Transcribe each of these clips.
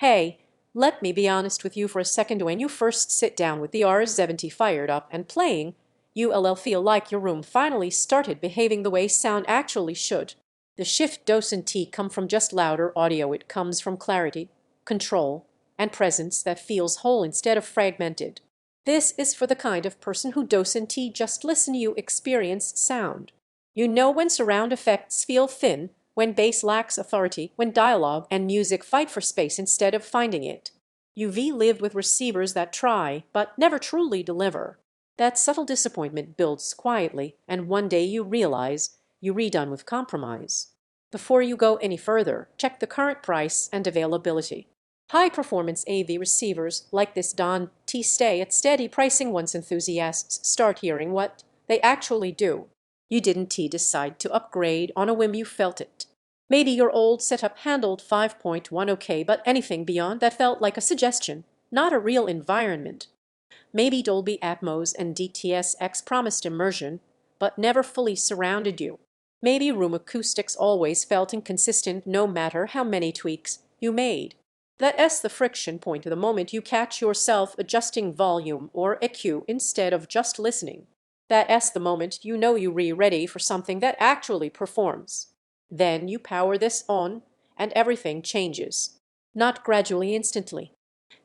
Hey, let me be honest with you for a second. When you first sit down with the R70 fired up and playing, you'll feel like your room finally started behaving the way sound actually should. The shift doesn't come from just louder audio, it comes from clarity, control, and presence that feels whole instead of fragmented. This is for the kind of person who doesn't just listen, you experience sound. You know when surround effects feel thin, when bass lacks authority, when dialogue and music fight for space instead of finding it. You've lived with receivers that try, but never truly deliver. That subtle disappointment builds quietly, and one day you realize you're done with compromise. Before you go any further, check the current price and availability. High-performance AV receivers like this Don T stay at steady pricing once enthusiasts start hearing what they actually do. You didn't decide to upgrade on a whim, you felt it. Maybe your old setup handled 5.1 okay, but anything beyond that felt like a suggestion, not a real environment. Maybe Dolby Atmos and DTS promised immersion, but never fully surrounded you. Maybe room acoustics always felt inconsistent no matter how many tweaks you made. That's the friction point the moment you catch yourself adjusting volume or EQ instead of just listening. That's the moment you know you're ready for something that actually performs. Then you power this on, and everything changes. Not gradually, instantly.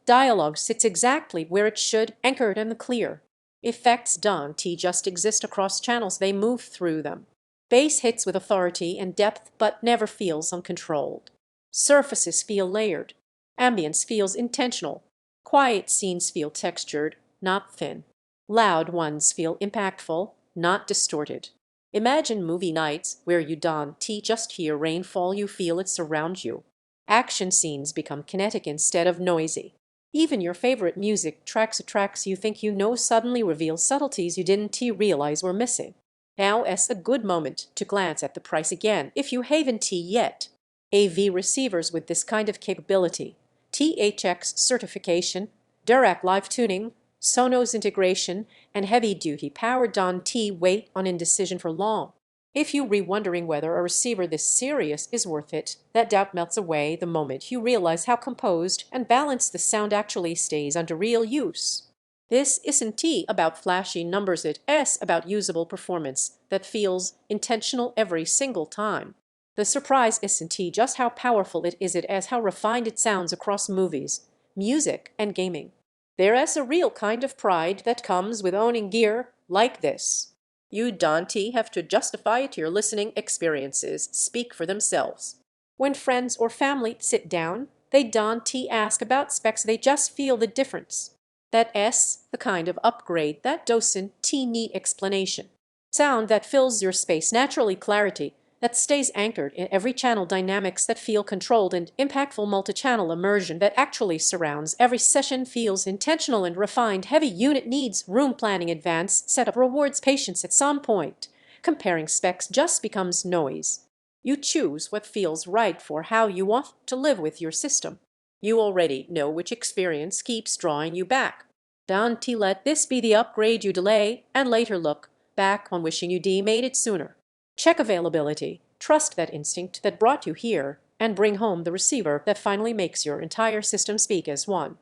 Dialogue sits exactly where it should, anchored and clear. Effects don't just exist across channels, they move through them. Bass hits with authority and depth but never feels uncontrolled. Surfaces feel layered. Ambience feels intentional. Quiet scenes feel textured, not thin. Loud ones feel impactful, not distorted. Imagine movie nights where you don't just hear rainfall, you feel it surround you. Action scenes become kinetic instead of noisy. Even your favorite music tracks you think you know suddenly reveal subtleties you didn't realize were missing. Now is a good moment to glance at the price again if you haven't yet. AV receivers with this kind of capability: THX certification, Dirac live tuning, Sonos integration, and heavy-duty power don't wait on indecision for long. If you're wondering whether a receiver this serious is worth it, that doubt melts away the moment you realize how composed and balanced the sound actually stays under real use. This isn't about flashy numbers, it's about usable performance that feels intentional every single time. The surprise isn't just how powerful it is, as how refined it sounds across movies, music, and gaming. There's a real kind of pride that comes with owning gear like this. You don't have to justify it, your listening experiences speak for themselves. When friends or family sit down, they don't ask about specs, they just feel the difference. That's the kind of upgrade that doesn't need explanation. Sound that fills your space naturally, clarity that stays anchored in every channel, dynamics that feel controlled, and impactful multi-channel immersion that actually surrounds every session, feels intentional and refined. Heavy unit needs room planning, advanced setup rewards patience. At some point, comparing specs just becomes noise. You choose what feels right for how you want to live with your system. You already know which experience keeps drawing you back. Don't let this be the upgrade you delay and later look back on wishing you made it sooner. Check availability, trust that instinct that brought you here, and bring home the receiver that finally makes your entire system speak as one.